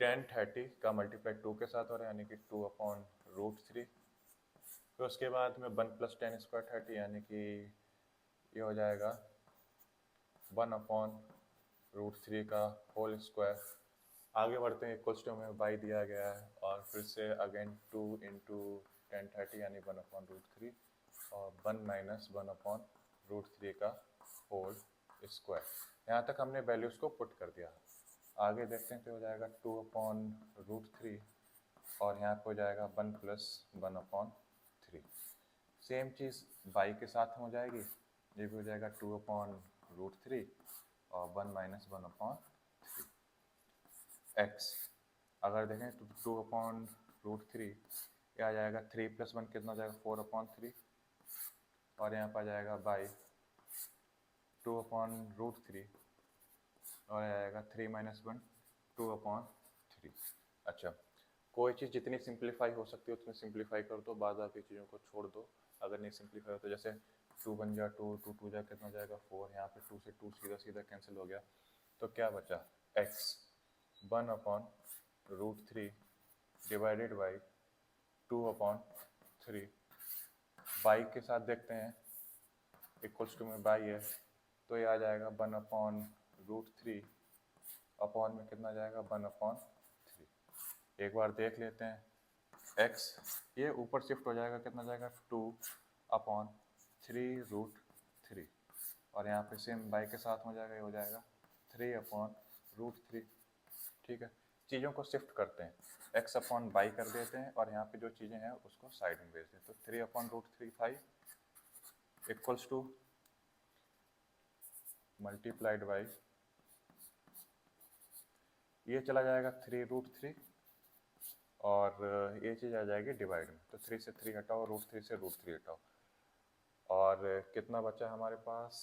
10 30 का मल्टीप्लाई 2 के साथ हो रहा है यानी कि 2/√3। फिर उसके बाद में 1 + 10 स्क्वायर 30 यानी कि ये हो जाएगा 1/√3 का होल स्क्वायर। आगे बढ़ते हैं, इक्वल्स टू हमें y दिया गया है, और फिर से अगेन 2 इंटू 10 30 यानी 1/√3, और 1 माइनस 1/√3 का होल स्क्वायर। यहाँ तक हमने वैल्यूज़ को पुट कर दिया। आगे देखते हैं तो हो जाएगा 2/√3, और यहाँ पे हो जाएगा 1 + 1/3। सेम चीज़ y के साथ हो जाएगी, ये भी हो जाएगा 2/√3, और 1 माइनस 1/3 एक्स। अगर देखें तो 2/√3 ये आ जाएगा 3 + 1 कितना हो जाएगा 4/3 और यहाँ पर आ जाएगा बाई 2/√3 और आ जाएगा 3 - 1 2/3। अच्छा, कोई चीज़ जितनी सिंप्लीफाई हो सकती है उतनी सिंप्लीफाई कर दो, बाद बाकी चीज़ों को छोड़ दो। अगर नहीं सिंप्लीफाई हो तो जैसे 2 × 1 = 2, 2 × 2 = कितना हो जाएगा 4, यहाँ पे 2 से 2 सीधा सीधा कैंसिल हो गया, तो क्या बचा x 1/√3 डिवाइडेड बाई 2/3 बाई के साथ देखते हैं इक्वल्स टू में बाई है तो ये आ जाएगा 1/√3 अपॉन में कितना जाएगा 1/3। एक बार देख लेते हैं x ये ऊपर शिफ्ट हो जाएगा, कितना जाएगा 2/3√3 और यहाँ पे सेम बाई के साथ हो जाएगा, ये हो जाएगा 3/√3। ठीक है, चीज़ों को शिफ्ट करते हैं, x अपॉन बाई कर देते हैं और यहाँ पे जो चीज़ें हैं उसको साइड में भेज देते हैं। तो 3/√3 5 इक्वल्स टू मल्टीप्लाइड बाई ये चला जाएगा 3√3 और ये चीज़ आ जाएगी डिवाइड में, तो 3 से 3 हटाओ, √3 से √3 हटाओ और कितना बचा हमारे पास,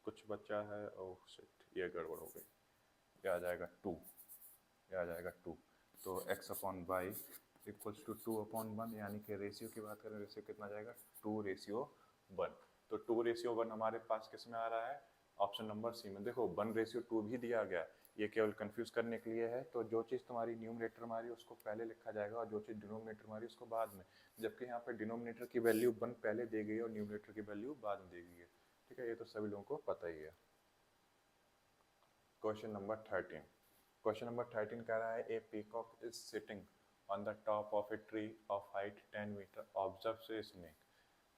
कुछ बचा है, ओह शिट ये गड़बड़ हो गई, ये आ जाएगा 2, ये आ जाएगा 2। तो x upon by equals to 2/1 यानी कि रेशियो की बात करें, रेशियो कितना जाएगा 2:1। तो 2:1 हमारे पास किस में आ रहा है, ऑप्शन नंबर सी में। देखो 1:2 भी दिया गया, ये केवल कंफ्यूज करने के लिए है। तो जो चीज़ तुम्हारी न्यूमरेटर मारी उसको पहले लिखा जाएगा और जो चीज़ डिनोमिनेटर मारी उसको बाद में, जबकि यहाँ पे डिनोमिनेटर की वैल्यू 1 पहले दी गई है और न्यूमरेटर की वैल्यू बाद में दी गई है। ठीक है, ये तो सभी लोगों को पता ही है। Question number 13। क्वेश्चन नंबर 13 कह रहा है a peacock is sitting on the top of a tree of height 10 metre observes a snake.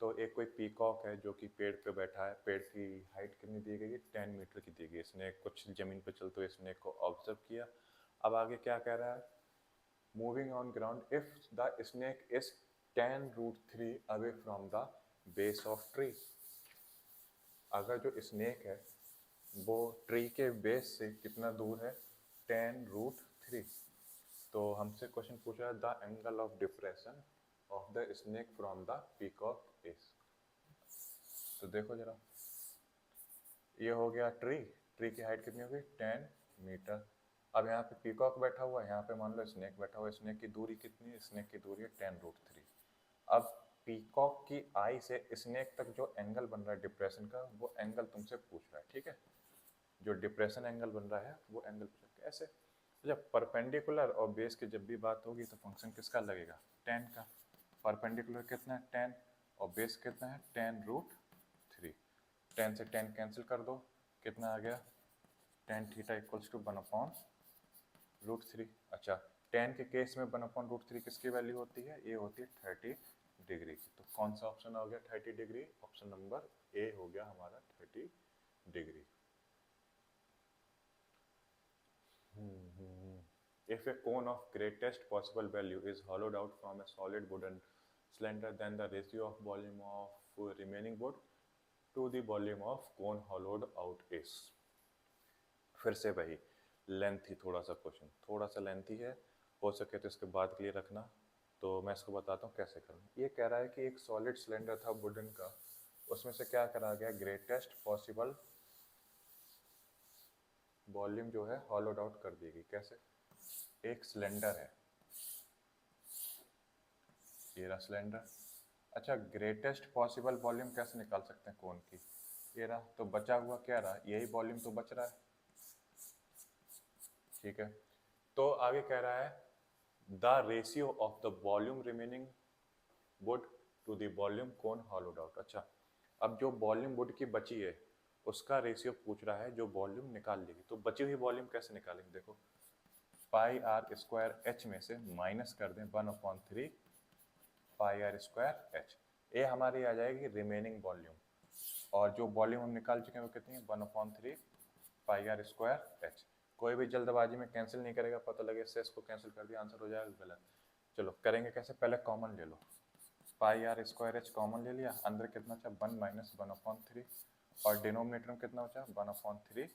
तो एक कोई पीकॉक है जो कि पेड़ पे बैठा है, पेड़ की हाइट कितनी दी गई है 10 मीटर की दी गई है। स्नेक कुछ ज़मीन पे चलते हुए स्नेक को ऑब्जर्व किया। अब आगे क्या कह रहा है, moving on ground if the snake is 10√3 away from the base of tree. अगर जो स्नेक है वो ट्री के बेस से कितना दूर है 10√3। तो हमसे क्वेश्चन पूछ रहा है the angle of depression of the snake from the peacock is. तो देखो जरा, ये हो गया ट्री, ट्री की हाइट कितनी होगी 10 मीटर। अब यहाँ पे पीकॉक बैठा हुआ है, यहाँ पे मान लो स्नेक बैठा हुआ है, स्नेक की दूरी कितनी है, स्नेक की दूरी है 10√3। अब पीकॉक की आई से स्नेक तक जो एंगल बन रहा है डिप्रेशन का, वो एंगल तुमसे पूछ रहा है। ठीक है, जो डिप्रेशन एंगल बन रहा है वो एंगल पूछ रहा है। कैसे, जब परपेंडिकुलर और बेस की जब भी बात होगी तो फंक्शन किसका लगेगा 10 का। परपेंडिकुलर कितना है 10 और बेस कितना है 10√3। 10 से 10 कैंसिल कर दो, कितना आ गया tan थीटा इक्वल्स टू 1/√3। अच्छा, tan के केस में 1/√3 किसकी वैल्यू होती है, ये होती है 30 डिग्री की। तो कौन सा ऑप्शन हो गया 30 डिग्री, ऑप्शन नंबर ए हो गया हमारा 30 degree. If a cone of greatest possible value is hollowed out from a solid wooden cylinder, then the ratio of volume of remaining wood to the volume of cone hollowed out is। फिर से वही लेंथी थोड़ा सा क्वेश्चन, थोड़ा सा लेंथी है, हो सके तो इसके बाद के लिए रखना। तो मैं इसको बताता हूँ कैसे करना। ये कह रहा है कि एक सॉलिड सिलेंडर था वुडन का, उसमें से क्या करा गया ग्रेटेस्ट पॉसिबल वॉल्यूम जो है हॉलोड आउट कर दी गई। कैसे, एक सिलेंडर है, ये रहा सिलेंडर। अच्छा, ग्रेटेस्ट पॉसिबल वॉल्यूम कैसे निकाल सकते हैं कोन की, ये रहा। तो बचा हुआ क्या रहा, यही वॉल्यूम तो बच रहा है। ठीक है, तो आगे कह रहा है the ratio of the volume remaining wood to the volume cone hollowed out. अच्छा, अब जो वॉल्यूम वुड की बची है उसका रेशियो पूछ रहा है जो वॉल्यूम निकाल लेगी। तो बची हुई वॉल्यूम कैसे निकालेंगे, देखो πr² h में से माइनस कर दें 1/3 πr²h, ये हमारी आ जाएगी रिमेनिंग वॉल्यूम। और जो वॉल्यूम हम निकाल चुके हैं वो कितनी है 1/3 πr²h। कोई भी जल्दबाजी में कैंसिल नहीं करेगा, पता लगे इससे इसको कैंसिल कर दिया आंसर हो जाएगा गलत। चलो करेंगे कैसे, पहले कॉमन ले लो, πr² h कॉमन ले लिया, अंदर कितना था 1 - 1/3 और डिनोमिनेटर में कितना बचा 1/3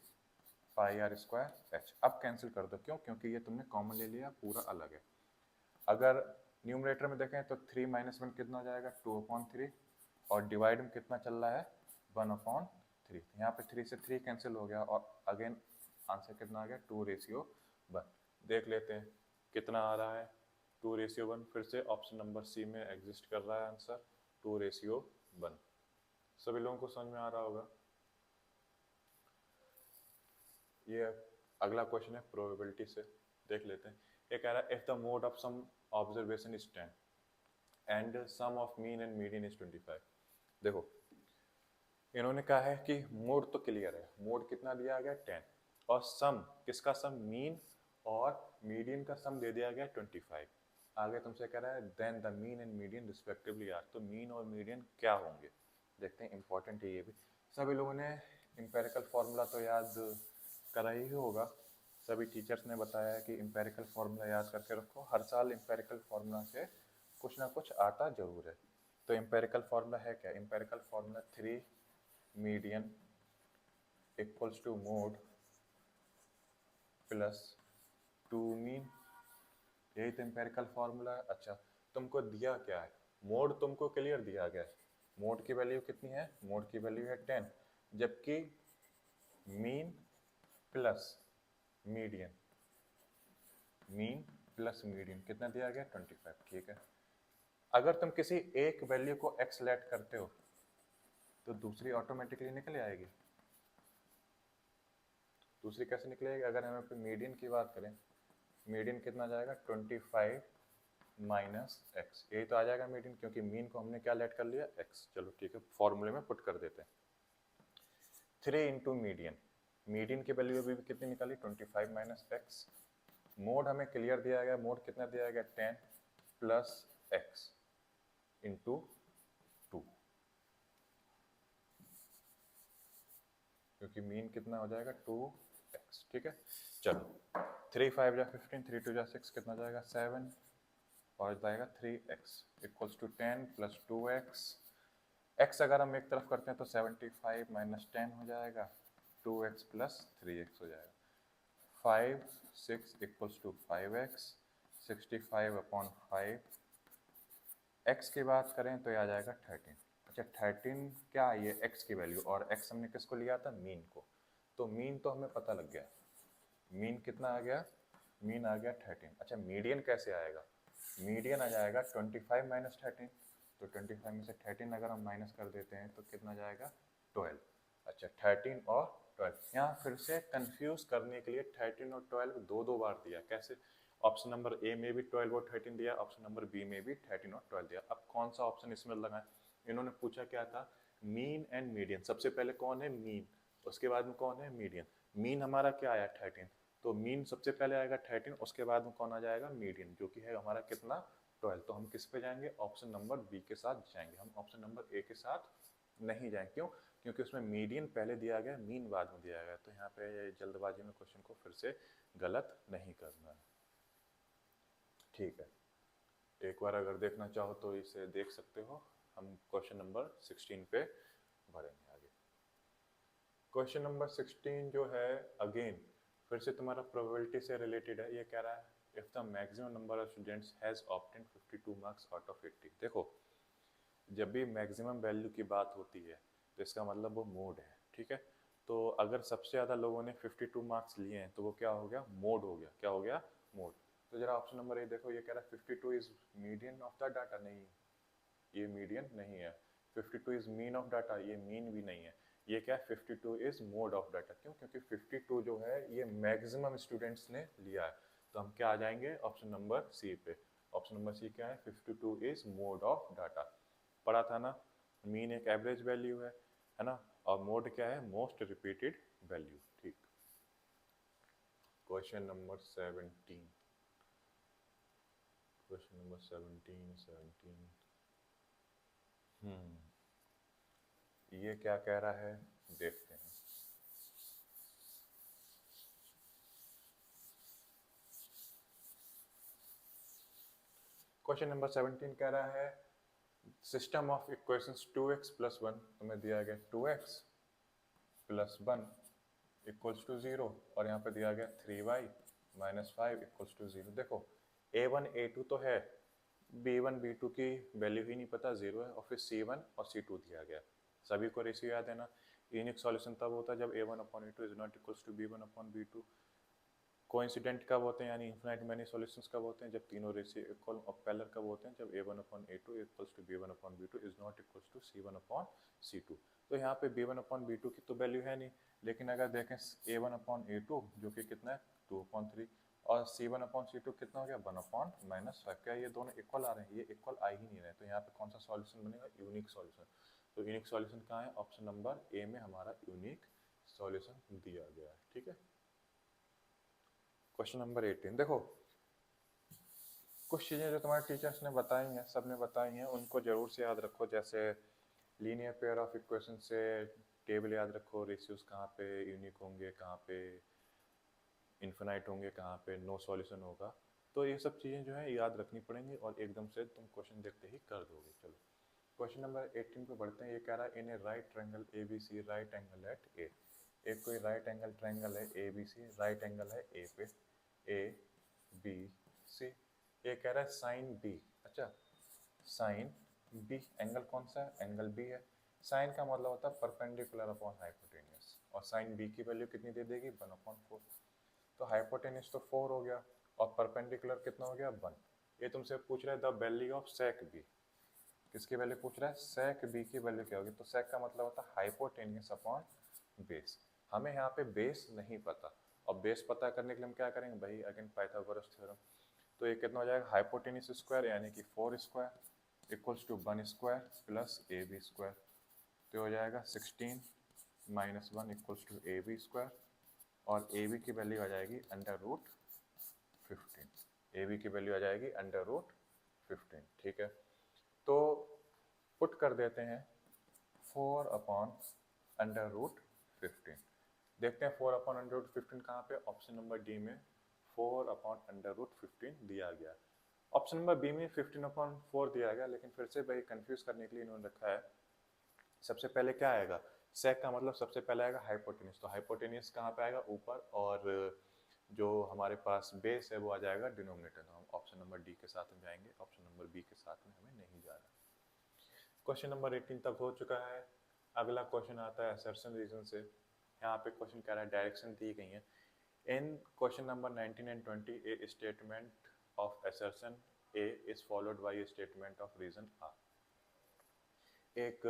पाई आर स्क्वायर एच। अब कैंसिल कर दो, क्यों? क्योंकि ये तुमने कॉमन ले लिया, पूरा अलग है। अगर न्यूमरेटर में देखें तो 3 - 1 कितना हो जाएगा 2/3, और डिवाइड में कितना चल रहा है 1/3। यहाँ पे 3 से 3 कैंसिल हो गया, और अगेन आंसर कितना आ गया 2:1। देख लेते हैं कितना आ रहा है 2:1। फिर से ऑप्शन नंबर सी में एग्जिस्ट कर रहा है आंसर 2:1। सभी लोगों को समझ में आ रहा होगा। ये अगला क्वेश्चन है प्रोबेबिलिटी से, देख लेते हैं। ये कह रहा है if the mode of some observation is 10 and sum of mean and median is 25। देखो इन्होंने कहा है कि मोड तो क्लियर है, मोड कितना दिया गया 10, और सम किसका सम मीन और मीडियन का सम दे दिया गया 25। आगे तुमसे कह रहा है then the mean and median respectively are. तो मीन और मीडियन क्या होंगे, देखते हैं। इंपॉर्टेंट है ये भी। सभी लोगों ने इंपेरिकल फार्मूला तो याद करा ही होगा, सभी टीचर्स ने बताया है कि इंपेरिकल फार्मूला याद करके रखो। हर साल इंपेरिकल फार्मूला से कुछ ना कुछ आता जरूर है। तो इंपेरिकल फार्मूला है क्या? Empirical formula 3 median equals to mode plus 2 mean. यही तो इंपेरिकल फार्मूला है। अच्छा, तुमको दिया क्या है? मोड तुमको क्लियर दिया गया है। मोड की वैल्यू कितनी है? मोड की वैल्यू है 10, जबकि mean plus median, mean plus median कितना दिया गया 25। ठीक है, अगर तुम किसी एक वैल्यू को एक्स लेट करते हो तो दूसरी ऑटोमेटिकली निकल आएगी। दूसरी कैसे निकलेगी? अगर हम अपने मीडियन की बात करें, मीडियन कितना जाएगा 25 माइनस एक्स। यही तो आ जाएगा मीडियन, क्योंकि मीन को हमने क्या लेट कर लिया एक्स। चलो ठीक है, फॉर्मूले में पुट कर देते हैं। 3 इंटू मीडियन, मीडियन की वैल्यू अभी भी कितनी निकाली 25 माइनस एक्स। मोड हमें क्लियर दिया गया, मोड कितना दिया गया 10 प्लस एक्स इंटू 2, क्योंकि मीन कितना हो जाएगा 2x। ठीक है, चलो 3 5 जा 15, 3 2 जा 6, कितना जाएगा 7, और जाएगा 3x equals to 10 plus 2x। x अगर हम एक तरफ करते हैं तो 75 माइनस 10 हो जाएगा, 2x प्लस 3x हो जाएगा। 5 6 इक्वल्स टू 5x, 65/5। x की बात करें तो ये आ जाएगा 13। अच्छा 13 क्या है? ये x की वैल्यू, और x हमने किसको लिया था? मीन को। तो मीन तो हमें पता लग गया, मीन कितना आ गया? मीन आ गया 13। अच्छा मीडियन कैसे आएगा? मीडियन आ जाएगा 25 माइनस 13। तो 25 में से 13 अगर हम माइनस कर देते हैं तो कितना जाएगा 12। अच्छा 13 और 12, यहाँ फिर से कंफ्यूज करने के लिए 13 और 12 दो दो बार दिया। कैसे? ऑप्शन नंबर ए में भी 12 और 13 दिया, ऑप्शन नंबर बी में भी 13 और 12 दिया। अब कौन सा ऑप्शन इसमें लगाएं? इन्होंने पूछा क्या था? Mean and median. सबसे पहले कौन है? मीन, उसके बाद में कौन है? मीडियन। मीन हमारा क्या आया 13, तो मीन सबसे पहले आएगा 13, उसके बाद में कौन आ जाएगा? मीडियन, जो कि है हमारा कितना 12। तो हम किस पे जाएंगे? ऑप्शन नंबर बी के साथ जाएंगे, हम ऑप्शन नंबर ए के साथ नहीं जाएंगे। क्यों? क्योंकि उसमें मीडियन पहले दिया गया, मीन बाद में दिया गया। तो यहाँ पे जल्दबाजी में क्वेश्चन को फिर से गलत नहीं करना है। ठीक है, एक बार अगर देखना चाहो तो इसे देख सकते हो। हम क्वेश्चन नंबर 16 पे बढ़ेंगे आगे। क्वेश्चन नंबर 16 जो है अगेन फिर से तुम्हारा प्रोबेबिलिटी से रिलेटेड है। ये कह रहा है if the maximum number of students has obtained 52 marks out of 80। देखो जब भी मैक्सिमम वैल्यू की बात होती है तो इसका मतलब वो मोड है। ठीक है, तो अगर सबसे ज़्यादा लोगों ने 52 मार्क्स लिए हैं तो वो क्या हो गया? मोड हो गया। क्या हो गया? मोड। तो जरा ऑप्शन नंबर ए देखो, ये कह रहा है 52 is median of the data. नहीं, ये मीडियन नहीं है। 52 इज मीन ऑफ डाटा, ये मीन भी नहीं है। ये क्या है? 52 इज मोड ऑफ डाटा। क्यों? क्योंकि 52 जो है ये मैक्सिमम स्टूडेंट्स ने लिया है। तो हम क्या आ जाएंगे? ऑप्शन नंबर सी पे। ऑप्शन नंबर सी क्या है? 52 इज मोड ऑफ डाटा। पढ़ा था ना, मीन एक एवरेज वैल्यू है ना, और मोड क्या है? Most repeated value. ठीक, क्वेश्चन नंबर 17। Question number 17। ये क्या कह रहा है देखते हैं। क्वेश्चन नंबर 17 कह रहा है सिस्टम ऑफ इक्वेशंस 2x + 1, तुम्हें दिया गया 2x प्लस 1 इक्वल्स टू 0 और यहाँ पे दिया गया 3y माइनस 5 इक्वल्स टू 0। देखो a1 a2 तो है, b1 b2 की वैल्यू ही नहीं पता, 0 है, और फिर c1 और c2 दिया गया। सभी को रेशियो याद है ना। यूनिक सॉल्यूशन तब होता है जब a1 upon a2 is not equals to b1 upon b2। Coincident कब होते हैं यानी इनफिनाइट मैनी सॉल्यूशंस कब होते हैं, जब तीनों रेशियो इक्वल। और पैरेलल कब होते हैं, जब a1 upon a2 equals to b1 upon b2 is not equals to c1 upon c2। तो यहाँ पे b1 अपॉन b2 की तो वैल्यू है नहीं, लेकिन अगर देखें a1 अपॉन a2 जो कि कितना है 2/3 और c1 अपॉन c2 कितना हो गया 1 अपॉन माइनस 5। क्या ये दोनों इक्वल आ रहे हैं, ये इक्वल आ ही नहीं रहे, तो यहाँ पे कौन सा सॉल्यूशन बनेगा, यूनिक सॉल्यूशन। तो यूनिक सॉल्यूशन कहाँ है, ऑप्शन नंबर ए में हमारा यूनिक सॉल्यूशन दिया गया है। ठीक है, क्वेश्चन नंबर 18 देखो, कुछ चीज़ें जो तुम्हारे टीचर्स ने बताई हैं, सब ने बताई हैं, उनको जरूर से याद रखो। जैसे लीनियर पेयर ऑफ इक्वेशन से टेबल याद रखो, रेशियोज कहाँ पे यूनिक होंगे, कहाँ पे इन्फिनाइट होंगे, कहाँ पे नो सॉल्यूशन होगा। तो ये सब चीज़ें जो है याद रखनी पड़ेंगी और एकदम से तुम क्वेश्चन देखते ही कर दोगे। चलो क्वेश्चन नंबर 18 पे बढ़ते हैं। ये कह रहा है in a right triangle A B C right angle at A. एक कोई राइट एंगल ट्रायंगल है A B C, right angle है ए पे, ए बी सी। ये कह रहा है साइन बी, अच्छा साइन बी, एंगल कौन सा है, एंगल बी है। साइन का मतलब होता है परपेंडिकुलर अपॉन हाइपोटेनियस, और साइन बी की वैल्यू कितनी दे देगी 1/4। तो हाइपोटेनियस तो 4 हो गया और परपेंडिकुलर कितना हो गया 1। ये तुमसे पूछ रहा है the value of sec B, किसकी वैल्यू पूछ रहा है, सेक बी की वैल्यू क्या होगी। तो सेक का मतलब होता है हाइपोटेनियस अपॉन बेस। हमें यहाँ पे बेस नहीं पता, और बेस पता करने के लिए हम क्या करेंगे भाई, अगेन पाइथागोरस थ्योरम। तो ये कितना हो जाएगा, हाइपोटेनियस स्क्वायर यानी कि 4 square equals to 1 square plus A B square. तो हो जाएगा 16 minus 1 equals to A B square, और ए बी की वैल्यू आ जाएगी √15। ए बी की वैल्यू आ जाएगी √15। ठीक है, तो पुट कर देते हैं 4/√15। देखते हैं 4/√15 कहाँ पे, ऑप्शन नंबर डी में 4/√15 दिया गया। ऑप्शन नंबर बी में 15/4 दिया गया, लेकिन फिर से भाई कंफ्यूज करने के लिए इन्होंने रखा है। सबसे पहले क्या आएगा, सेक का मतलब सबसे पहले आएगा हाइपोटेनियस। तो हाइपोटेनियस कहाँ पे आएगा, ऊपर, और जो हमारे पास बेस है वो आ जाएगा डिनोमिनेटर। तो हम ऑप्शन नंबर डी के साथ में जाएंगे, ऑप्शन नंबर बी के साथ में हमें नहीं जाना। क्वेश्चन नंबर 18 तक हो चुका है। अगला क्वेश्चन आता है असर्शन रीजन से। यहाँ पे क्वेश्चन कह रहा है डायरेक्शन दी गई है। In question number 19 and 20 a statement of assertion A is followed by a statement of reason R. एक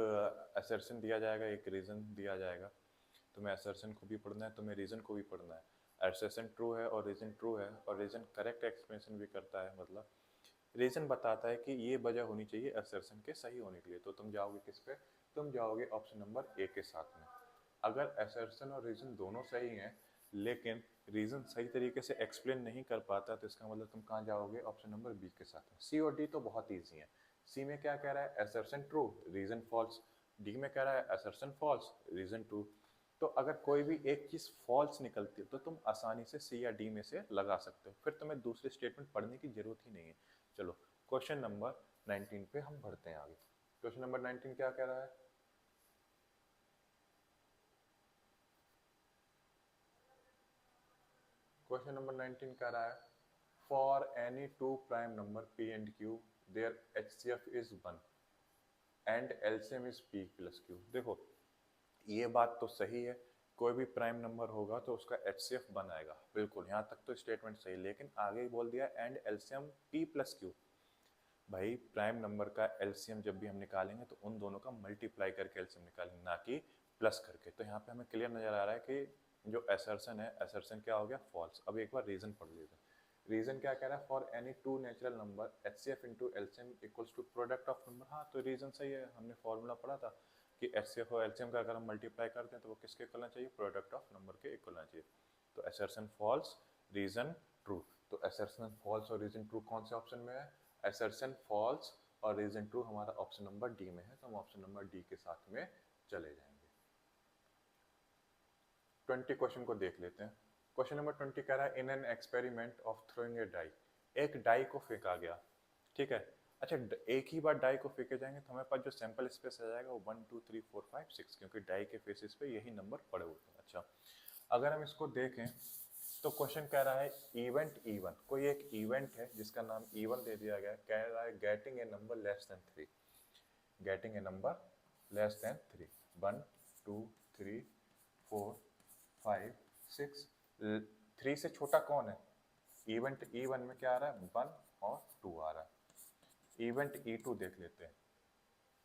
असर्शन दिया जाएगा, एक रीजन दिया जाएगा। तुम्हें असर्शन को भी पढ़ना है, तुम्हें रीजन को भी पढ़ना है। असर्शन ट्रू है और रीजन ट्रू है, और रीजन करेक्ट एक्सप्लेनेशन भी करता है। मतलब रीजन बताता है कि ये वजह होनी चाहिए असर्शन के सही होने के लिए। तो तुम जाओगे किस पे, तुम जाओगे ऑप्शन नंबर ए के साथ में। अगर असर्शन और रीजन दोनों सही हैं, लेकिन रीजन सही तरीके से एक्सप्लेन नहीं कर पाता, तो इसका मतलब तुम कहाँ जाओगे, ऑप्शन नंबर बी के साथ में। सी और डी तो बहुत ईजी है। सी में क्या कह रहा है, assertion true reason false. D में कह रहा है असर्शन फॉल्स रीजन ट्रू। तो अगर कोई भी एक चीज फॉल्स निकलती है तो तुम आसानी से सी या डी में से लगा सकते हो, फिर तुम्हें दूसरे स्टेटमेंट पढ़ने की जरूरत ही नहीं है। चलो क्वेश्चन नंबर 19 पे हम बढ़ते हैं आगे। क्वेश्चन नंबर 19 क्या कह रहा है, क्वेश्चन नंबर 19 कह रहा है for any two prime number p and q there HCF is 1 and LCM is p plus q। देखो ये बात तो सही है, कोई भी प्राइम नंबर होगा तो उसका HCF 1 आएगा, बिल्कुल यहाँ तक तो स्टेटमेंट सही। लेकिन आगे बोल दिया and LCM p plus q। भाई प्राइम नंबर का एलसीएम जब भी हम निकालेंगे तो उन दोनों का मल्टीप्लाई करके एलसीएम निकालेंगे, ना कि प्लस करके। तो यहाँ पे हमें क्लियर नजर आ रहा है कि जो असर्शन है, असर्शन क्या हो गया फॉल्स। अब एक बार रीजन पढ़ लेते हैं। रीजन क्या कह रहा है, for any two natural number HCF into LCM equals to product of number. हाँ तो रीजन सही है, हमने फॉर्मूला पढ़ा था कि HCF और एलसीएम का अगर हम मल्टीप्लाई करते हैं तो वो किसके इक्वल चाहिए, प्रोडक्ट ऑफ नंबर के इक्वल चाहिए। तो असर्शन फॉल्स रीजन ट्रू। तो असर्शन फॉल्स और रीजन ट्रू कौन से ऑप्शन में है, असर्शन फॉल्स और रीजन ट्रू हमारा ऑप्शन नंबर डी में है। तो हम ऑप्शन नंबर डी के साथ में चले जाएंगे। 20 क्वेश्चन को देख लेते हैं। क्वेश्चन नंबर 20 कह रहा है in an experiment of throwing a die, एक डाई को फेंका गया, ठीक है। अच्छा एक ही बार डाई को फेंके जाएंगे तो हमारे पास जो सैंपल स्पेस आ जाएगा वो 1 2 3 4 5 6, क्योंकि डाई के फेसेस पे यही नंबर पड़े होते हैं। अच्छा अगर हम इसको देखें तो क्वेश्चन कह रहा है इवेंट E1, कोई एक इवेंट है जिसका नाम E1 दे दिया गया है, कह रहा है getting a number less than 3, getting a number less than 3, 1 2 3 4 5 6, 3 से छोटा कौन है? इवेंट E1 में क्या आ रहा है? 1 और 2 आ रहा है। इवेंट E2 देख लेते हैं,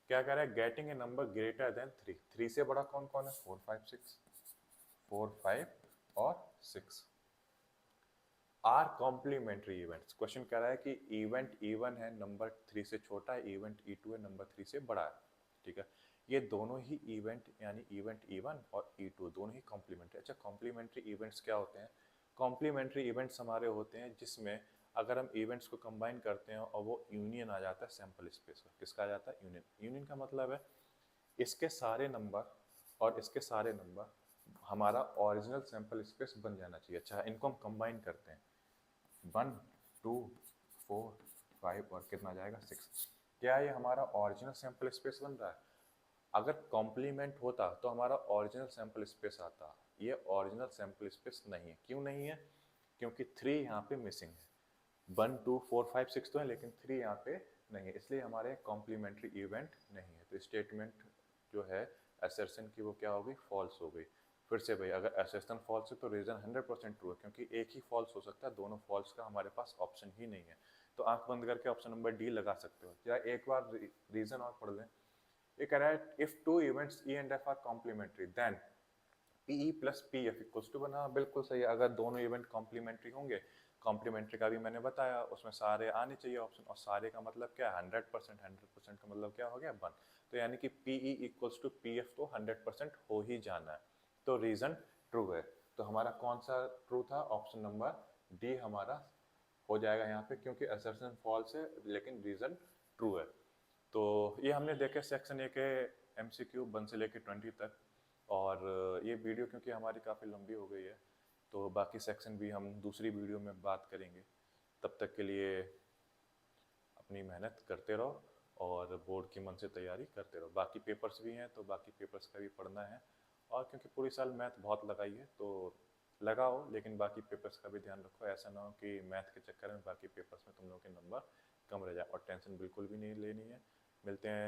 क्या कह रहा है? Getting a number greater than 3, 3 से बड़ा कौन कौन है? 4 5 6, 4 5 और 6 आर कॉम्प्लीमेंट्री इवेंट्स। क्वेश्चन कह रहा है कि इवेंट E1 है नंबर 3 से छोटा है, इवेंट E2 है नंबर 3 से बड़ा है, ठीक है। ये दोनों ही इवेंट यानी इवेंट E1 और E2 दोनों ही कॉम्प्लीमेंट्री। अच्छा कॉम्प्लीमेंट्री इवेंट्स क्या होते हैं? कॉम्प्लीमेंट्री इवेंट्स हमारे होते हैं जिसमें अगर हम इवेंट्स को कंबाइन करते हैं और वो यूनियन आ जाता है सैंपल स्पेस का। किसका आ जाता है? यूनियन। यूनियन का मतलब है इसके सारे नंबर और इसके सारे नंबर हमारा ओरिजिनल सैंपल स्पेस बन जाना चाहिए। अच्छा इनको हम कंबाइन करते हैं, 1 2 4 5 और कितना जाएगा? 6। क्या ये हमारा ओरिजिनल सैंपल स्पेस बन रहा है? अगर कॉम्प्लीमेंट होता तो हमारा ओरिजिनल सैंपल स्पेस आता। ये ओरिजिनल सैंपल स्पेस नहीं है। क्यों नहीं है? क्योंकि 3 यहाँ पे मिसिंग है। 1 2 4 5 6 तो है लेकिन 3 यहाँ पे नहीं है, इसलिए हमारे कॉम्प्लीमेंट्री इवेंट नहीं है। तो स्टेटमेंट जो है असर्शन की वो क्या हो गई? फॉल्स हो गई। फिर से भाई अगर असर्शन फॉल्स है तो रीजन 100% ट्रू है, क्योंकि एक ही फॉल्स हो सकता है, दोनों फॉल्स का हमारे पास ऑप्शन ही नहीं है। तो आंख बंद करके ऑप्शन नंबर डी लगा सकते हो। या एक बार रीजन और पढ़ लें। ये कह रहा है if two events E and F are complementary then P E plus P F equals to 1। हाँ बिल्कुल सही है, अगर दोनों इवेंट कॉम्प्लीमेंट्री होंगे, कॉम्प्लीमेंट्री का भी मैंने बताया, उसमें सारे आने चाहिए ऑप्शन, और सारे का मतलब क्या है? 100%। 100% का मतलब क्या हो गया? 1। तो यानी कि P E equals to P F तो 100% हो ही जाना है। तो रीजन ट्रू है। तो हमारा कौन सा ट्रू था? ऑप्शन नंबर डी हमारा हो जाएगा यहाँ पे, क्योंकि असर्शन फॉल्स है लेकिन रीजन ट्रू है। तो ये हमने देखे सेक्शन ए के एमसीक्यू 1 से लेके 20 तक। और ये वीडियो क्योंकि हमारी काफ़ी लंबी हो गई है तो बाकी सेक्शन भी हम दूसरी वीडियो में बात करेंगे। तब तक के लिए अपनी मेहनत करते रहो और बोर्ड की मन से तैयारी करते रहो। बाकी पेपर्स भी हैं तो बाकी पेपर्स का भी पढ़ना है। और क्योंकि पूरी साल मैथ बहुत लगाई है तो लगाओ, लेकिन बाकी पेपर्स का भी ध्यान रखो। ऐसा ना हो कि मैथ के चक्कर में बाकी पेपर्स में तुम लोगों के नंबर कम रह जाए। और टेंशन बिल्कुल भी नहीं लेनी है। मिलते हैं